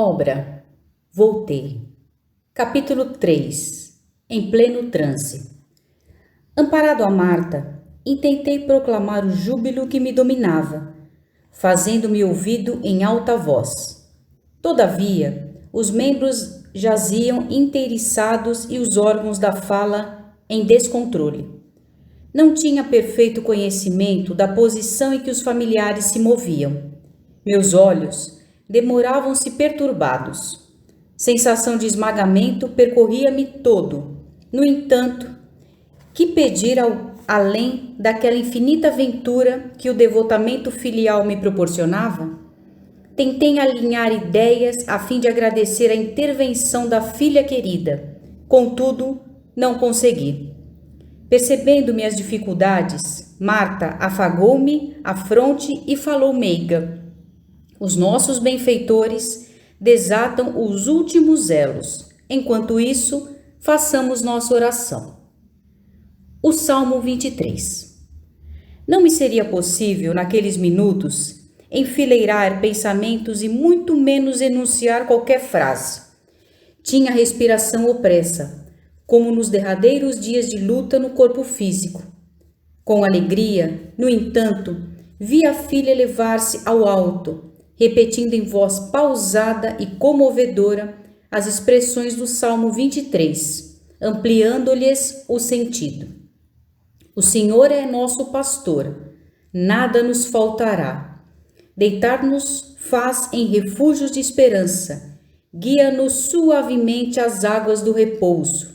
Obra Voltei. Capítulo 3. Em pleno transe. Amparado a Marta, intentei proclamar o júbilo que me dominava, fazendo-me ouvido em alta voz. Todavia, os membros jaziam inteiriçados e os órgãos da fala em descontrole. Não tinha perfeito conhecimento da posição em que os familiares se moviam. Meus olhos demoravam-se perturbados. Sensação de esmagamento percorria-me todo. No entanto, que pedir além daquela infinita aventura que o devotamento filial me proporcionava? Tentei alinhar ideias a fim de agradecer a intervenção da filha querida. Contudo, não consegui. Percebendo minhas dificuldades, Marta afagou-me a fronte e falou meiga. Os nossos benfeitores desatam os últimos elos. Enquanto isso, façamos nossa oração. O Salmo 23. Não me seria possível, naqueles minutos, enfileirar pensamentos e muito menos enunciar qualquer frase. Tinha a respiração opressa, como nos derradeiros dias de luta no corpo físico. Com alegria, no entanto, vi a filha elevar-se ao alto, repetindo em voz pausada e comovedora as expressões do Salmo 23, ampliando-lhes o sentido. O Senhor é nosso pastor, nada nos faltará. Deitar-nos faz em refúgios de esperança, guia-nos suavemente às águas do repouso.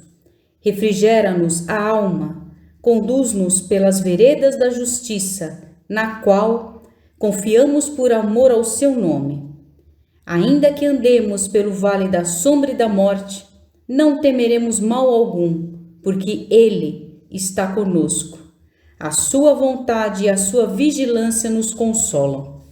Refrigera-nos a alma, conduz-nos pelas veredas da justiça, na qual confiamos por amor ao seu nome. Ainda que andemos pelo vale da sombra e da morte, não temeremos mal algum, porque Ele está conosco. A sua vontade e a sua vigilância nos consolam.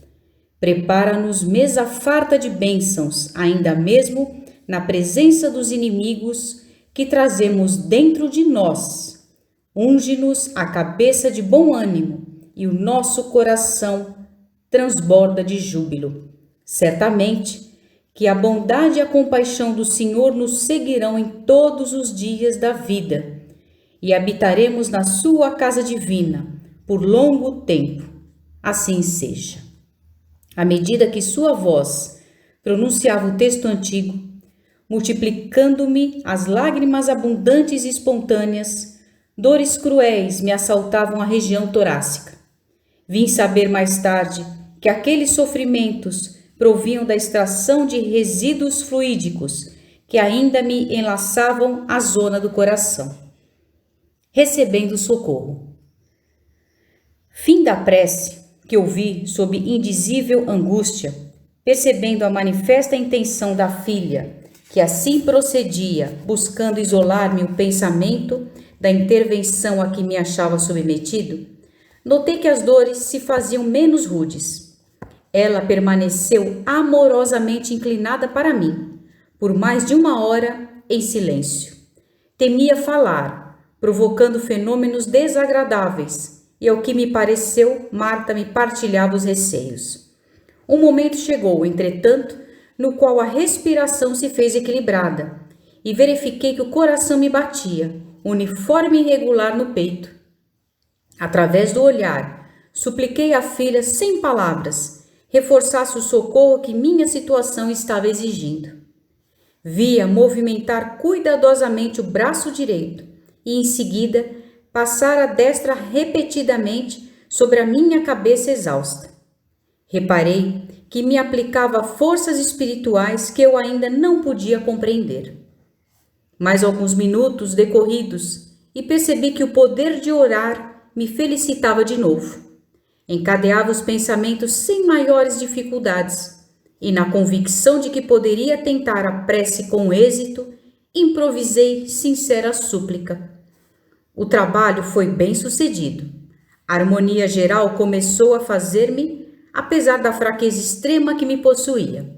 Prepara-nos mesa farta de bênçãos, ainda mesmo na presença dos inimigos que trazemos dentro de nós. Unge-nos a cabeça de bom ânimo e o nosso coração transborda de júbilo. Certamente que a bondade e a compaixão do Senhor nos seguirão em todos os dias da vida e habitaremos na sua casa divina por longo tempo. Assim seja. À medida que sua voz pronunciava o texto antigo, multiplicando-me as lágrimas abundantes e espontâneas, dores cruéis me assaltavam a região torácica. Vim saber mais tarde que aqueles sofrimentos provinham da extração de resíduos fluídicos que ainda me enlaçavam à zona do coração. Recebendo socorro. Fim da prece que ouvi sob indizível angústia, percebendo a manifesta intenção da filha, que assim procedia, buscando isolar-me o pensamento da intervenção a que me achava submetido, notei que as dores se faziam menos rudes. Ela permaneceu amorosamente inclinada para mim, por mais de 1 hora em silêncio. Temia falar, provocando fenômenos desagradáveis, e ao que me pareceu, Marta me partilhava os receios. Um momento chegou, entretanto, no qual a respiração se fez equilibrada, e verifiquei que o coração me batia, uniforme e regular no peito. Através do olhar, supliquei à filha sem palavras, reforçasse o socorro que minha situação estava exigindo. Via movimentar cuidadosamente o braço direito e, em seguida, passar a destra repetidamente sobre a minha cabeça exausta. Reparei que me aplicava forças espirituais que eu ainda não podia compreender. Mais alguns minutos decorridos e percebi que o poder de orar me felicitava de novo. Encadeava os pensamentos sem maiores dificuldades e, na convicção de que poderia tentar a prece com êxito, improvisei sincera súplica. O trabalho foi bem sucedido. A harmonia geral começou a fazer-me, apesar da fraqueza extrema que me possuía.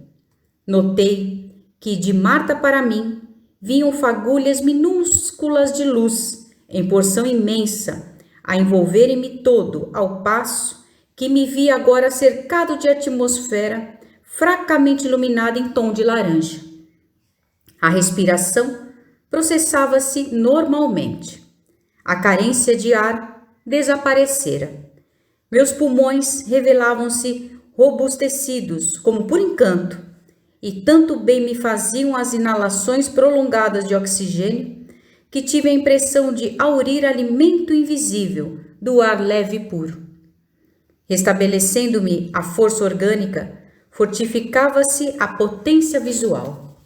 Notei que, de Marta para mim, vinham fagulhas minúsculas de luz, em porção imensa, a envolverem-me todo, ao passo que me via agora cercado de atmosfera fracamente iluminada em tom de laranja. A respiração processava-se normalmente. A carência de ar desaparecera. Meus pulmões revelavam-se robustecidos, como por encanto, e tanto bem me faziam as inalações prolongadas de oxigênio, que tive a impressão de aurir alimento invisível do ar leve e puro. Restabelecendo-me a força orgânica, fortificava-se a potência visual.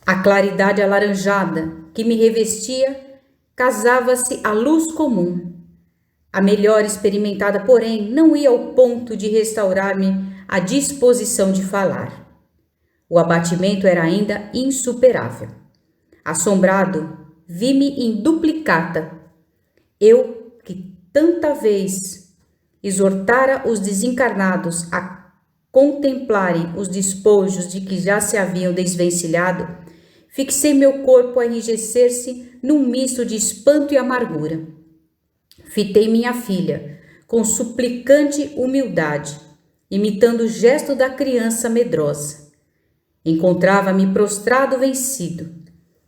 A claridade alaranjada que me revestia casava-se à luz comum. A melhor experimentada, porém, não ia ao ponto de restaurar-me a disposição de falar. O abatimento era ainda insuperável. Assombrado, vi-me em duplicata. Eu, que tanta vez exortara os desencarnados a contemplarem os despojos de que já se haviam desvencilhado, fixei meu corpo a enrijecer-se num misto de espanto e amargura. Fitei minha filha, com suplicante humildade, imitando o gesto da criança medrosa. Encontrava-me prostrado vencido.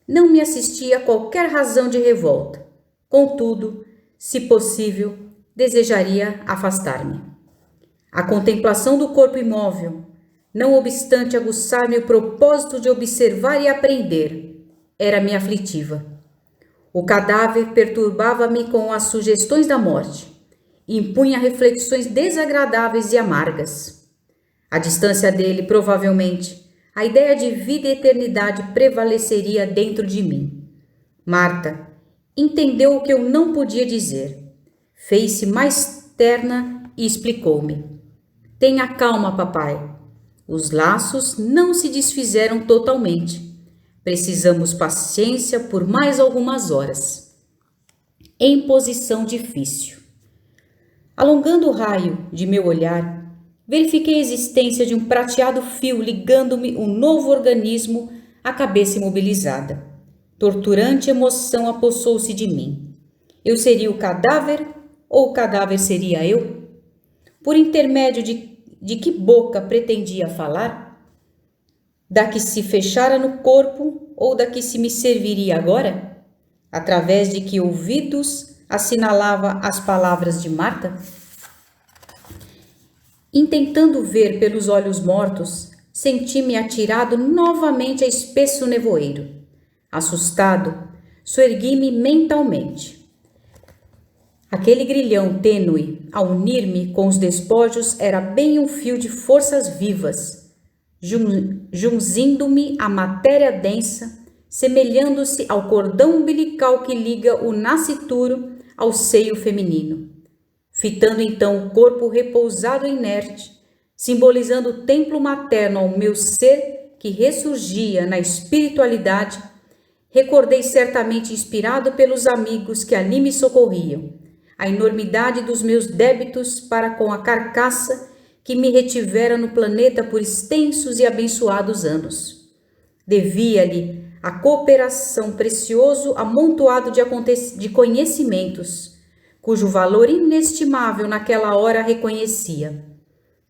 Não me assistia qualquer razão de revolta. Contudo, se possível, desejaria afastar-me. A contemplação do corpo imóvel, não obstante aguçar-me o propósito de observar e aprender, era-me aflitiva. O cadáver perturbava-me com as sugestões da morte, impunha reflexões desagradáveis e amargas. À distância dele, provavelmente, a ideia de vida e eternidade prevaleceria dentro de mim. Marta entendeu o que eu não podia dizer. Fez-se mais terna e explicou-me. Tenha calma, papai. Os laços não se desfizeram totalmente. Precisamos paciência por mais algumas horas. Em posição difícil. Alongando o raio de meu olhar, verifiquei a existência de um prateado fio ligando-me um novo organismo à cabeça imobilizada. Torturante emoção apossou-se de mim. Eu seria o cadáver ou o cadáver seria eu? Por intermédio de que boca pretendia falar? Da que se fechara no corpo ou da que se me serviria agora? Através de que ouvidos assinalava as palavras de Marta? Intentando ver pelos olhos mortos, senti-me atirado novamente a espesso nevoeiro. Assustado, soergui-me mentalmente. Aquele grilhão tênue, a unir-me com os despojos, era bem um fio de forças vivas, junzindo-me à matéria densa, semelhando-se ao cordão umbilical que liga o nascituro ao seio feminino. Fitando então o corpo repousado e inerte, simbolizando o templo materno ao meu ser que ressurgia na espiritualidade, recordei certamente inspirado pelos amigos que ali me socorriam, a enormidade dos meus débitos para com a carcaça que me retivera no planeta por extensos e abençoados anos. Devia-lhe a cooperação precioso amontoado de conhecimentos, cujo valor inestimável naquela hora reconhecia.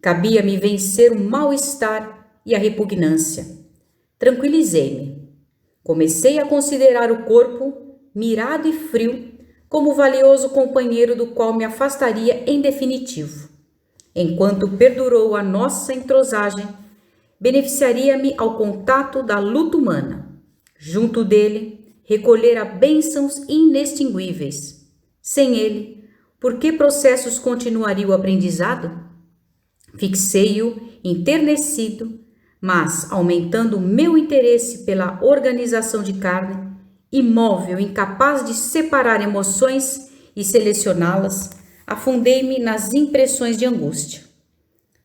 Cabia-me vencer o mal-estar e a repugnância. Tranquilizei-me. Comecei a considerar o corpo, mirado e frio, como valioso companheiro do qual me afastaria em definitivo. Enquanto perdurou a nossa entrosagem, beneficiaria-me ao contato da luta humana. Junto dele, recolhera bênçãos inextinguíveis. Sem ele, por que processos continuaria o aprendizado? Fixei-o enternecido, mas aumentando o meu interesse pela organização de carne, imóvel, incapaz de separar emoções e selecioná-las, afundei-me nas impressões de angústia.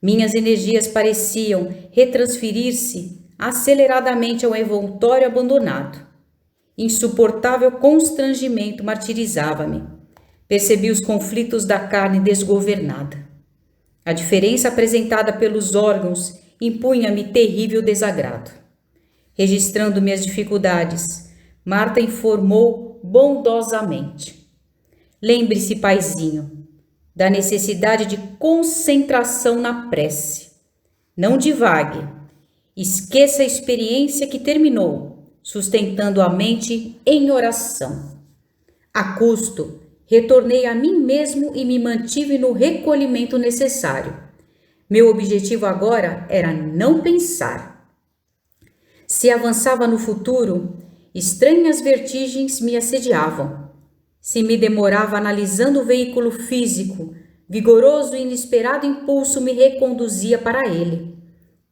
Minhas energias pareciam retransferir-se aceleradamente ao envoltório abandonado. Insuportável constrangimento martirizava-me. Percebi os conflitos da carne desgovernada. A diferença apresentada pelos órgãos impunha-me terrível desagrado. Registrando minhas dificuldades, Marta informou bondosamente. Lembre-se, paizinho, da necessidade de concentração na prece. Não divague. Esqueça a experiência que terminou, sustentando a mente em oração. A custo, retornei a mim mesmo e me mantive no recolhimento necessário. Meu objetivo agora era não pensar. Se avançava no futuro, estranhas vertigens me assediavam. Se me demorava analisando o veículo físico, vigoroso e inesperado impulso me reconduzia para ele.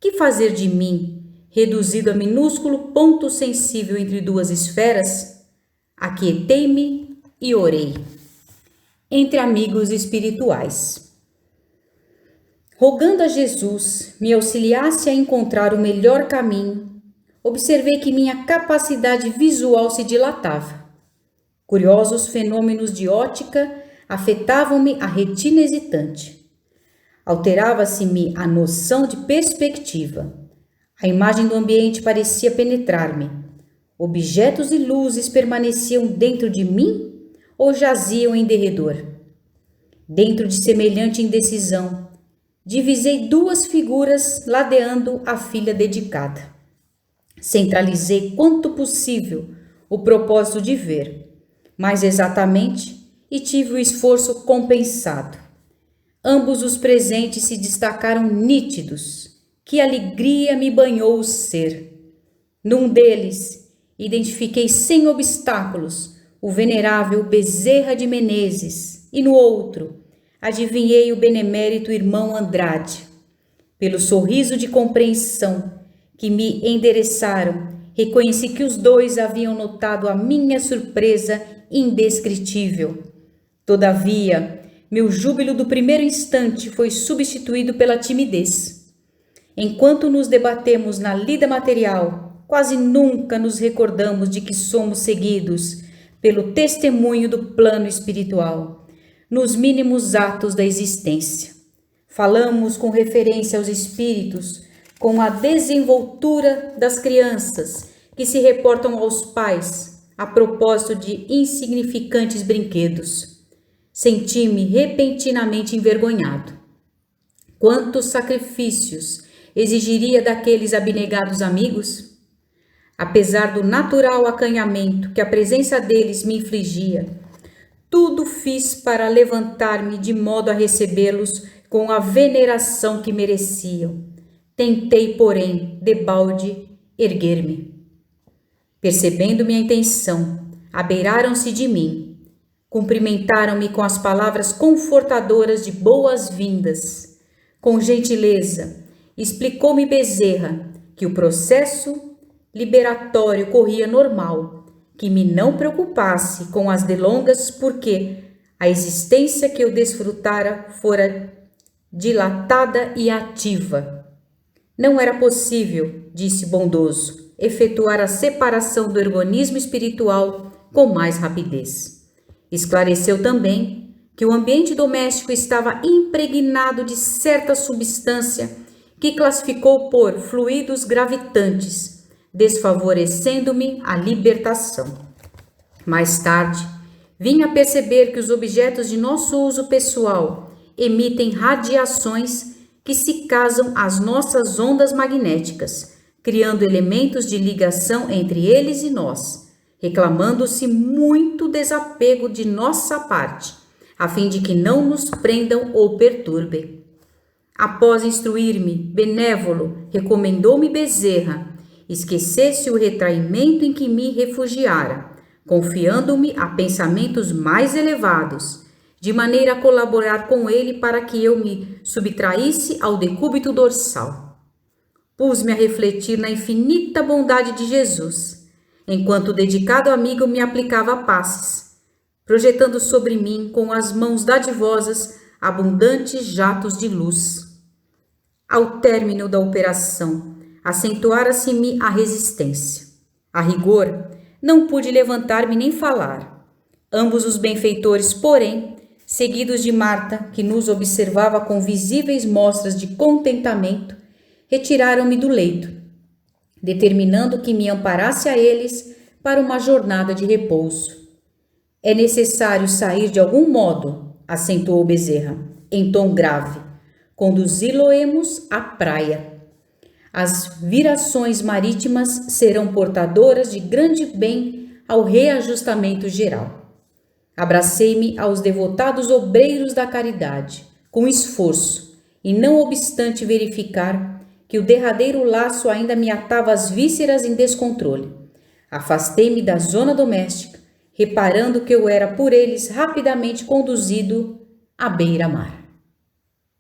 Que fazer de mim, reduzido a minúsculo ponto sensível entre duas esferas? Aquietei-me e orei. Entre amigos espirituais. Rogando a Jesus me auxiliasse a encontrar o melhor caminho, observei que minha capacidade visual se dilatava. Curiosos fenômenos de ótica afetavam-me a retina hesitante. Alterava-se-me a noção de perspectiva. A imagem do ambiente parecia penetrar-me. Objetos e luzes permaneciam dentro de mim ou jaziam em derredor? Dentro de semelhante indecisão, divisei duas figuras ladeando a filha dedicada. Centralizei quanto possível o propósito de ver, mais exatamente, e tive o esforço compensado. Ambos os presentes se destacaram nítidos. Que alegria me banhou o ser! Num deles, identifiquei sem obstáculos o venerável Bezerra de Menezes, e no outro, adivinhei o benemérito irmão Andrade. Pelo sorriso de compreensão que me endereçaram, reconheci que os dois haviam notado a minha surpresa indescritível. Todavia, meu júbilo do primeiro instante foi substituído pela timidez. Enquanto nos debatemos na lida material, quase nunca nos recordamos de que somos seguidos pelo testemunho do plano espiritual, nos mínimos atos da existência. Falamos com referência aos espíritos, com a desenvoltura das crianças que se reportam aos pais a propósito de insignificantes brinquedos. Senti-me repentinamente envergonhado. Quantos sacrifícios exigiria daqueles abnegados amigos? Apesar do natural acanhamento que a presença deles me infligia, tudo fiz para levantar-me de modo a recebê-los com a veneração que mereciam. Tentei, porém, debalde, erguer-me. Percebendo minha intenção, abeiraram-se de mim. Cumprimentaram-me com as palavras confortadoras de boas-vindas. Com gentileza, explicou-me Bezerra que o processo liberatório corria normal, que me não preocupasse com as delongas, porque a existência que eu desfrutara fora dilatada e ativa. Não era possível, disse bondoso, efetuar a separação do organismo espiritual com mais rapidez. Esclareceu também que o ambiente doméstico estava impregnado de certa substância que classificou por fluidos gravitantes, desfavorecendo-me a libertação. Mais tarde, vim a perceber que os objetos de nosso uso pessoal emitem radiações que se casam às nossas ondas magnéticas, criando elementos de ligação entre eles e nós, reclamando-se muito desapego de nossa parte, a fim de que não nos prendam ou perturbem. Após instruir-me, benévolo, recomendou-me Bezerra, esquecesse o retraimento em que me refugiara, confiando-me a pensamentos mais elevados, de maneira a colaborar com ele para que eu me subtraísse ao decúbito dorsal. Pus-me a refletir na infinita bondade de Jesus, enquanto o dedicado amigo me aplicava passes, projetando sobre mim com as mãos dadivosas abundantes jatos de luz. Ao término da operação, acentuara-se-me a resistência. A rigor, não pude levantar-me nem falar. Ambos os benfeitores, porém, seguidos de Marta, que nos observava com visíveis mostras de contentamento, retiraram-me do leito, determinando que me amparasse a eles para uma jornada de repouso. É necessário sair de algum modo, acentuou Bezerra, em tom grave. Conduzi-lo-emos à praia. As virações marítimas serão portadoras de grande bem ao reajustamento geral. Abracei-me aos devotados obreiros da caridade, com esforço, e não obstante verificar que o derradeiro laço ainda me atava as vísceras em descontrole. Afastei-me da zona doméstica, reparando que eu era por eles rapidamente conduzido à beira-mar.